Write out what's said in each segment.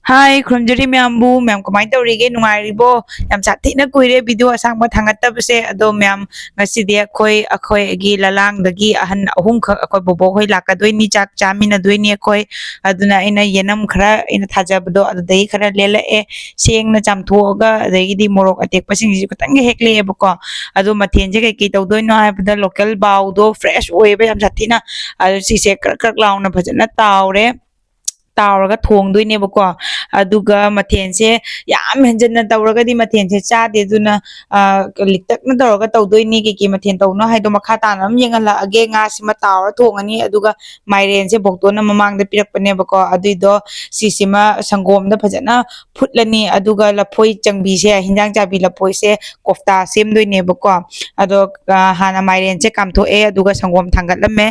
Hai, khurumjari miyambu, miyam kamai taurige nungairibo, yam sathina kuire video asangba thangattabase ado miyam ngasidi akhoi agi lalangdagi ahan ahum khak akhoi bobo hoi lakadoini chak chaminadoini akhoi aduna ina yenam khara ina thajabado adai khara lelae sengna chamthoga adagidi morok atekpasingji kutang hekleebako ado mathenje kai tawdoino haibada local bawdo fresh oiba yam sathina ado sise krak krak launa phajana taure तावरगा थोंदोइनेबको अदुगा मथेनसे याम हेंजन तवरगदी मथेनसे चादे दुना लिक्तकन तवरगा तवदोइनी के मथेन तवनो हाइदो मखा तानम येंगला अगे ngaसिमा tower थोंगनी अदुगा माइरेनसे बोक्तोना ममांगदा पिरकपनेबको अदुइदो सिसिमा संगोमदा फजना फुटलनी अदुगा लफोई चंगबीसे हिंजांग चाबी लफोइसे कोफ्ता सेमदोइनेबको अदो हाना माइरेनसे कामथोए अदुगा संगोम थांगतलमे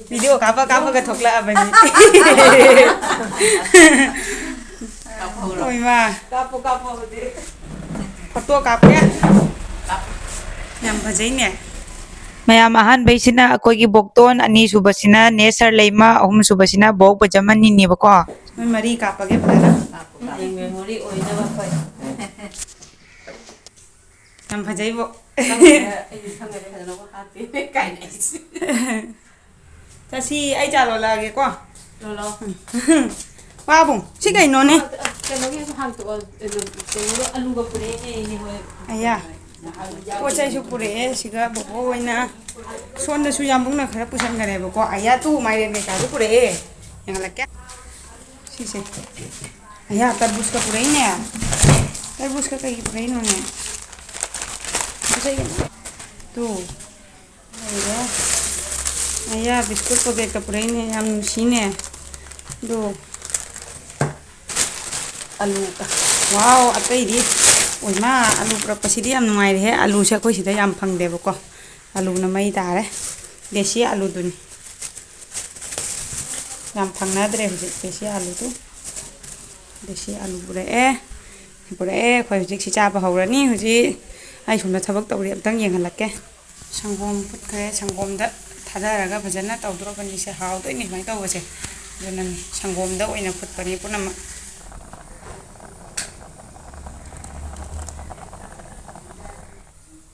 video kapa ka thokla abani oi ma kapo de photo kapya yam bhajai ne mayam ahan beisina akoi gi bokton ani subasina nesar leima ahum subasina bok bajamani ni bako mari kapage pala memory oi na ba khoi yam bhajai bo Tasi ai chalo lagi ko. Lolo. Wa bung, si kai no ne. Kano ki hang to alu ga pure ni ho. Aya. Ko chai su pure siga bo waina. Son da su yam bung na khara pusan gare bo ko aya tu mai re ka su pure. Yang la kya. Si se. Aya tarbus ka pure ne. Tarbus ka kai pure no ne. Tu. Aya. Aya biskut ko beka puraine yam sine do alu ka wow atai di oi ma alu pra pasidi yam nungai re alu sa koi sida yam phang de ko alu na mai tare desi alu dun yam phang na dre hu desi alu tu desi alu pure khoi hujik si cha ba hawrani huji ai sumna thabak tawri amtang yenghalakke sangom put khare sangom da थादारगा भजना तौद्रोबनी से हाउदोइनी माइ तौबसे जन संगोमदा ओइना फुटपनी पुनमा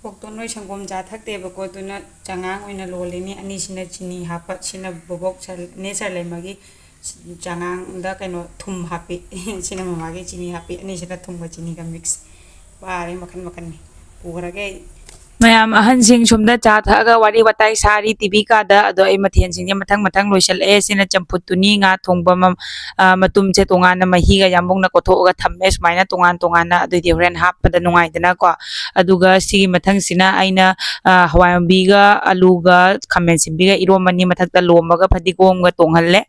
बोक्तोन नोइ संगोम जा थक्तेबको तुना चांगांग ओइना लोलेनी अनि सिना चिनी हापा सिना बोबोक nature लेमगी चांगांग दा कनो थुम happy सिना ममागे चिनी हापी अनि सिना थुम चिनी का मिक्स बारे मखन मखन पुगरागे mayam ahan sing sumda cha thaga wari watai sari tv ka da ado ai mathen sing mathang mathang loisal e sina champut tuni nga thongba matum che tonga na mahi ga yambong na kotho ga thamme smaina tongan na adu di horen hap pada nungai dana ko aduga sigi mathang sina aina hawambi ga alu ga khamen simbi ga iromani mathakta lomba ga phadigom ga tonghalle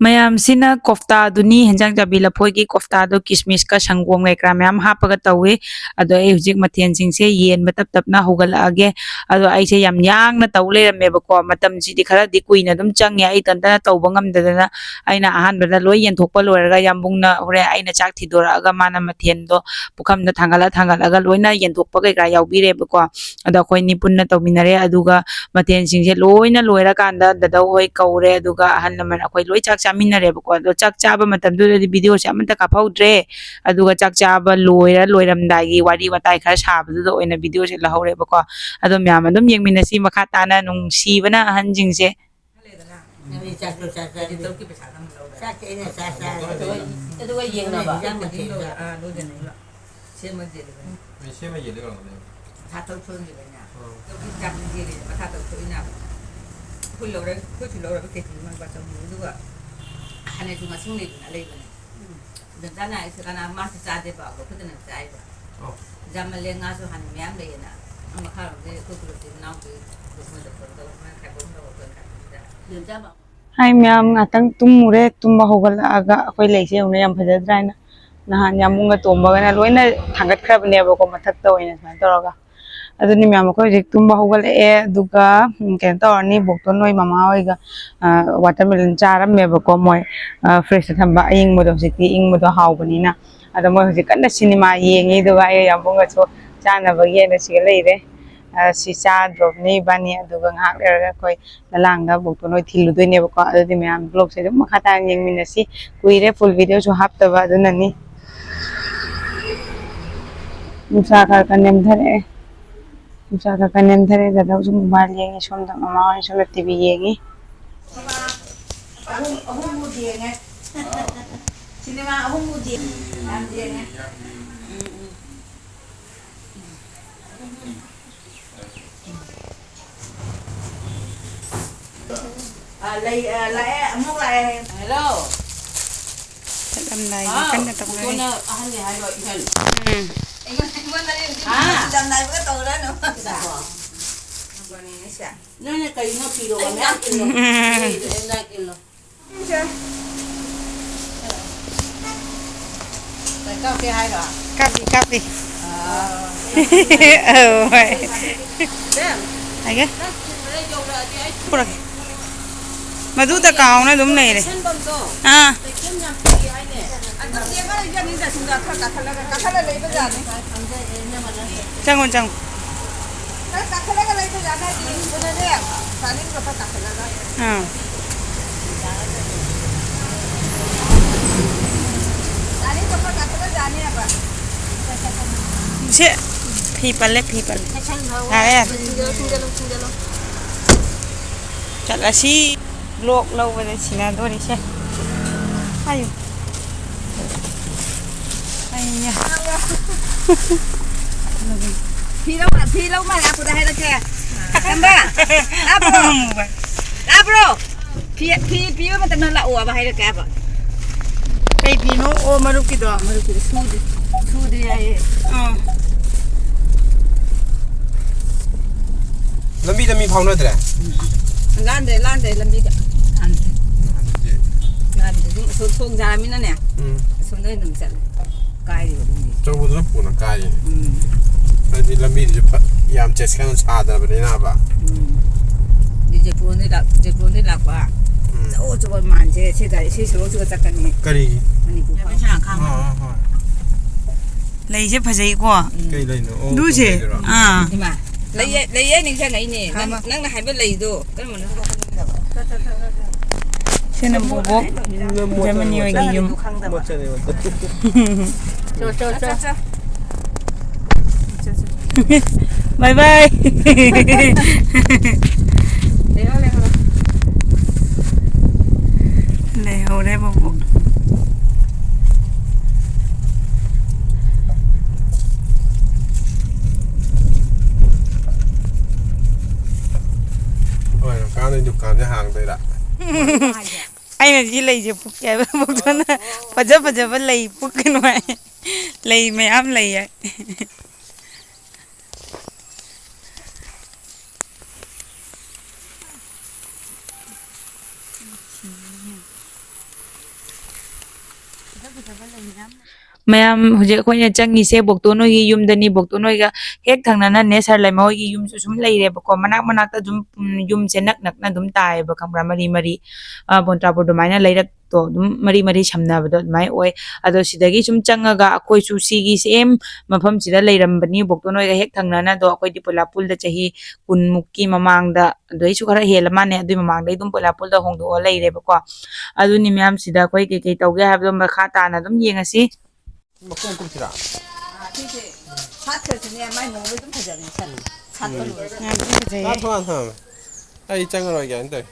mayam sina kofta duni henjang jabi lapoi ki kofta do kismis ka sangom ngai kra mayam hapaga tawi ado ai hujik mathen sing se yen matap tap na hogal age ado ai se yam yang na tawle me ba ko matam ji di khara di kuina dum chang ya ai tan da tawba ngam da na aina ahan bada loi yen thokpa loiraga yambung na hore aina chak thidora aga mana mathen do pukham da thangala aga loina yen thokpa kai ka yaubi re ba ko ado khoi ni punna tawminare aduga mathen sing se loina loira kan da da hoi kaure aduga ahan naman akhoi loi chak minare ko do chak chaba matam du di video se amanta ka phaudre aduga chak chaba loiram dagi wari watai khar sabdu do oina video se lahore ba ko ado myam adum yengminasi makha tana nung sibana hanjing se aduga yengna ba hanya cuma sini na leben dan sana isana masih sade ba ko kudana sai ba jamal le ngaso han myam le na amma kharo de ko ko de na ko ko da ko da ma ka ko da ko da dan jaba hai myam ngatang tumure tumba hogal aga khoi leise une yam phajadra na han yamunga tomba na loina thangat khrabne ba ko mathak ta oina san toraga aduni myam ko jik tumba hogal e duga ken to ni bokton noi mama oiga watermelon charam me ba ko moi fresh thamba ing modo sikti ing modo haubani na ada moi hojik kanna cinema yengi duga e yambunga so chana ba ye na sig leire ꯁꯤ ꯆꯥꯗ꯭ꯔꯣꯕꯅꯤ ꯏꯕꯥꯅꯤ ꯑꯗꯨꯒ ꯉꯥꯏꯍꯥꯛ ꯂꯩꯔꯒ ꯑꯩꯈꯣꯏ ꯂꯂꯥꯡꯗ ꯕꯣꯛꯇꯣꯟ ꯊꯤꯜꯂꯨꯗꯣꯏꯅꯦꯕꯀꯣ ꯑꯗꯨꯗꯤ ꯃꯌꯥꯝ ꯕ꯭ꯂꯣꯛꯁꯦ ꯑꯗꯨꯝ ꯃꯈꯥ ꯇꯥꯅ ꯌꯦꯡꯃꯤꯟꯅꯁꯤ ꯀꯨꯏꯔꯦ ꯐꯨꯜ ꯚꯤꯗꯤꯑꯣꯁꯨ ꯍꯥꯞꯇꯕ ꯑꯗꯨꯅꯅꯤ ꯅꯨꯡꯁꯥ ꯈꯔ ꯈꯔ ꯅꯦꯝꯊꯔꯛꯑꯦ ꯅꯨꯡꯁꯥ ꯈꯔ ꯈꯔ ꯅꯦꯝꯊꯔꯛꯑꯦ ꯗꯗꯥꯁꯨ ꯃꯣꯕꯥꯏꯜ ꯌꯦꯡꯉꯤ ꯁꯣꯝꯗ ꯃꯃꯥ ꯍꯣꯏ ꯁꯣꯝꯗ ꯇꯤꯚꯤ ꯌꯦꯡꯉꯤ ꯑꯍꯨꯝꯕꯨꯗꯤ ꯌꯦꯡꯉꯦ ꯁꯤꯅꯦꯃꯥ ꯑꯍꯨꯝꯕꯨꯗꯤ ꯌꯥꯝ ꯌꯦꯡꯉꯦ ꯂꯥꯛꯑꯦ ꯑꯃꯨꯛ ꯂꯥꯛꯑꯦ ꯍꯦꯜꯂꯣ ꯆꯠꯂꯝꯗꯥꯏꯒꯤ ꯀꯟꯅ ꯇꯧꯅꯔꯤ ꯑꯍꯟꯅꯤ ꯍꯥꯏꯔꯣꯏꯍꯟ ꯗꯝꯅꯥꯏꯕꯒ ꯇꯧꯔꯅꯨ ꯅꯣꯏꯅ ꯀꯩꯅꯣ ꯄꯤꯔꯣꯒ ꯃꯌꯥꯝ ꯏꯜꯂꯣ ꯏꯟꯖꯥꯡ ꯏꯜꯂꯣ ꯀꯥꯞꯀꯦ ꯍꯥꯏꯔꯣ ꯀꯥꯞꯄꯤ ꯀꯥꯞꯄꯤ ꯍꯣꯏ ꯍꯥꯏꯒꯦ ꯄꯨꯔꯛꯀꯦ ꯃꯗꯨꯗ ꯀꯥꯎꯅ ꯑꯗꯨꯝ ꯂꯩꯔꯦ ꯆꯪꯉꯣ ꯆꯪꯉꯣ ꯁꯤ ꯐꯤ ꯄꯜꯂꯦ ꯌꯥꯔꯦ ꯌꯥꯔꯦ ꯆꯠꯂꯁꯤ ꯕ꯭ꯂꯣꯛ ꯂꯧꯕꯗ ꯁꯤꯟꯅꯗꯣꯔꯤꯁꯦ ꯍꯥꯏꯌꯨ ꯐꯤ ꯂꯧ ꯃꯥ ꯂꯥꯛꯄꯗ ꯍꯥꯏꯔꯛꯀꯦ ꯈꯪꯕ꯭ꯔꯥ ꯇꯥꯕ꯭ꯔꯣ ꯐꯤ ꯄꯤꯕ ꯃꯇꯝꯗ ꯂꯥꯛꯑꯣꯕ ꯍꯥꯏꯔꯛꯀꯦ ꯍꯥꯏꯕ ꯀꯩ ꯐꯤꯅꯣ ꯑꯣ ꯃꯔꯨꯞꯀꯤꯗꯣ ꯁꯨꯗ꯭ꯔꯤ ꯍꯥꯏꯌꯦ ꯂꯝꯕꯤꯗ ꯃꯤ ꯐꯥꯎꯅꯗ꯭ꯔꯦ ꯂꯥꯟꯗ꯭ꯔꯦ ꯂꯝꯕꯤꯗ ꯂꯥꯟꯗ꯭ꯔꯦ ꯑꯗꯨꯝ ꯊꯣꯡ ꯖꯥꯔꯃꯤꯅꯅꯦ ꯑꯁꯣꯝꯗ ꯑꯗꯨꯝ ꯆꯠꯂꯦ ꯀꯥꯏꯔꯤꯕ ꯑꯗꯨꯝ ꯑꯆꯧꯕꯗꯨꯅ ꯄꯨꯅ ꯀꯥꯏꯌꯦ ꯍꯥꯏꯗꯤ ꯂꯝꯕꯤꯗꯨꯁꯨ ꯌꯥꯝ ꯆꯦꯛꯁꯤꯟꯅ ꯁꯥꯗ꯭ꯔꯕꯅꯤꯅꯕ ꯖꯦꯄꯨꯔꯗꯩ ꯂꯥꯛꯄ ꯑꯆꯧꯕ ꯃꯥꯟꯁꯦ ꯁꯤ ꯁꯣꯔꯣꯛꯁꯤꯒ ꯆꯠꯀꯅꯤ ꯀꯔꯤꯒꯤ ꯃꯅꯤꯄꯨꯔ ꯂꯩꯁꯦ ꯐꯖꯩꯀꯣ ꯀꯩ ꯂꯩꯅꯣ ꯑꯗꯨꯁꯦ ꯂꯩꯌꯦ ꯅꯤꯡꯁꯤꯡꯉꯛꯏꯅꯦ ꯅꯪꯅ ꯍꯥꯏꯕ ꯂꯩꯗꯣ ꯀꯔꯝꯕꯅꯣ ꯁꯤꯅ ꯕꯣꯕꯣꯛ ꯖꯔꯃꯅꯤ ꯍꯣꯏꯒꯤ ꯌꯨꯝ ꯕꯥꯏ ꯕꯥꯏ ꯂꯩꯍꯧꯔꯦ ꯕꯣꯕꯣꯛ ꯀꯥꯟꯅꯩ ꯗꯨꯀꯥꯟꯁꯦ ꯍꯥꯡꯗꯣꯏꯔꯥ ꯑꯩꯅ ꯁꯤ ꯂꯩꯁꯦ ꯄꯨꯛꯀꯦ ꯍꯥꯏꯕ ꯕꯣꯛꯇꯣꯅ ꯐꯖ ꯐꯖꯕ ꯂꯩ ꯄꯨꯛꯀꯅꯨ ꯍꯥꯏ ꯂꯩ ꯃꯌꯥꯝ ꯂꯩ ꯍꯥꯏ ꯃꯌꯥꯝ ꯍꯧꯖꯤꯛ ꯑꯩꯈꯣꯏꯅ ꯆꯪꯉꯤꯁꯦ ꯕꯣꯛꯇꯣꯟ ꯍꯣꯏꯒꯤ ꯌꯨꯝꯗꯅꯤ ꯕꯣꯛꯇꯣꯟ ꯍꯣꯏꯒ ꯍꯦꯛ ꯊꯪꯅꯅꯅꯦ ꯁꯔ ꯂꯩꯃ ꯍꯣꯏꯒꯤ ꯌꯨꯝꯁꯨ ꯁꯨꯝ ꯂꯩꯔꯦꯕꯀꯣ ꯃꯅꯥꯛꯇ ꯑꯗꯨꯝ ꯌꯨꯝꯁꯦ ꯅꯛꯅ ꯑꯗꯨꯝ ꯇꯥꯏꯌꯦꯕ ꯈꯪꯕ꯭ꯔꯥ ꯃꯔꯤ ꯕꯣꯟꯇ꯭ꯔꯥꯄꯨꯔ ꯑꯗꯨꯃꯥꯏꯅ ꯂꯩꯔꯛꯇꯣ ꯑꯗꯨꯝ ꯃꯔꯤ ꯁꯝꯅꯕꯗꯣ ꯑꯗꯨꯃꯥꯏꯅ ꯑꯣꯏ ꯑꯗꯣ ꯁꯤꯗꯒꯤ ꯁꯨꯝ ꯆꯪꯉꯒ ꯑꯩꯈꯣꯏꯁꯨ ꯁꯤꯒꯤ ꯁꯦꯝ ꯃꯐꯝꯁꯤꯗ ꯂꯩꯔꯝꯕꯅꯤ ꯕꯣꯛꯇꯣꯟ ꯍꯣꯏꯒ ꯍꯦꯛ ꯊꯪꯅꯅꯗꯣ ꯑꯩꯈꯣꯏꯗꯤ ꯄꯣꯂꯥꯄꯨꯜꯗ ꯆꯍꯤ 10ꯃꯨꯛꯀꯤ ꯃꯃꯥꯡꯗ ꯑꯗꯨꯏꯁꯨ ꯈꯔ ꯍꯦꯜꯂ ꯃꯥꯅꯦ ꯑꯗꯨꯏ ꯃꯃꯥꯡꯗꯩ ꯑꯗꯨꯝ ꯄꯣꯂꯥꯄꯨꯜꯗ ꯍꯣꯡꯗꯣꯛꯑ ꯂꯩꯔꯦꯕꯀꯣ ꯑꯗꯨꯅꯤ ꯃꯌꯥꯝ ꯁꯤꯗ ꯑꯩꯈꯣꯏ ꯀꯩꯀꯩ ꯇꯧꯒꯦ ꯍꯥꯏꯕꯗꯣ ꯃꯈꯥ ꯇꯥꯅ ꯑꯗꯨꯝ ꯌꯦꯡꯉꯁꯤ ꯃꯈꯣꯡ ꯀꯨꯝꯁꯤꯔꯥ ꯁꯤꯁꯦ ꯁꯥꯠꯈ꯭ꯔꯁꯨꯅꯦ ꯃꯥꯏ ꯃꯑꯣꯡꯗ ꯑꯗꯨꯝ ꯐꯖꯕꯅꯦ ꯁꯥꯠꯄ ꯂꯣꯏꯔꯒ ꯌꯥꯝ ꯐꯖꯩꯌꯦ ꯊꯝꯃꯦ ꯑꯩ ꯆꯪꯉꯔꯣꯏꯒꯦ ꯇꯧꯋꯦ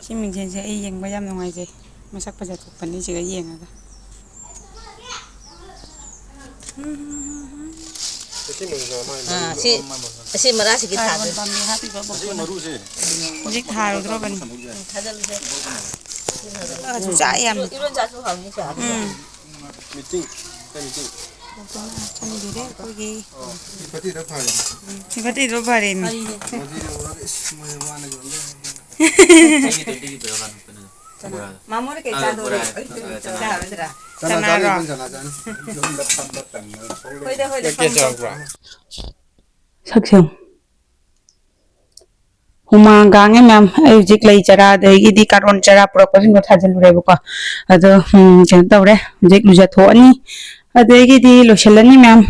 ꯁꯤ ꯃꯤꯡꯁꯦꯟꯁꯦ ꯑꯩ ꯌꯦꯡꯕ ꯌꯥꯝ ꯅꯨꯡꯉꯥꯏꯖꯩ ꯃꯁꯛ ꯐꯖꯊꯣꯛꯄꯅꯤ ꯁꯤꯒ ꯌꯦꯡꯉꯒ ꯑꯁꯤ ꯃꯔꯥꯁꯤꯒꯤ ꯊꯥꯗꯣꯏ ꯄꯥꯝꯕꯤ ꯍꯥꯞꯄꯤꯕ ꯕꯣꯛꯇꯣꯅ ꯍꯧꯖꯤꯛ ꯊꯥꯔꯨꯗ꯭ꯔꯣꯕꯅꯤ ꯆꯥꯛ ꯌꯥꯝ 이런 자주 하니 자. 미팅 미팅 ꯆꯪꯕꯤꯔꯦ ꯑꯩꯈꯣꯏꯒꯤ 이파티다 파리 ꯁꯤꯐꯠꯇꯤꯗꯣ ꯐꯔꯦꯅꯦ 어디로 오라게 뭐 하는 건데 마무리 괜찮아. 전화 ꯁꯛꯁꯦ ꯍꯨꯃꯥꯡ ꯀꯥꯡꯉꯦ ꯃꯌꯥꯝ ꯑꯩ ꯍꯧꯖꯤꯛ ꯂꯩ ꯆꯔꯥ ꯑꯗꯒꯤꯗꯤ ꯀꯥꯔꯣꯟ ꯆꯔꯥ ꯄꯨꯔꯛꯄꯁꯤꯡꯗꯣ ꯊꯥꯖꯤꯜꯂꯨꯔꯦꯕꯀꯣ ꯑꯗꯣ ꯀꯩꯅꯣ ꯇꯧꯔꯦ ꯍꯧꯖꯤꯛ ꯂꯨꯖꯊꯣꯛꯑꯅꯤ ꯑꯗꯒꯤꯗꯤ ꯂꯣꯏꯁꯤꯜꯂꯅꯤ ꯃꯌꯥꯝ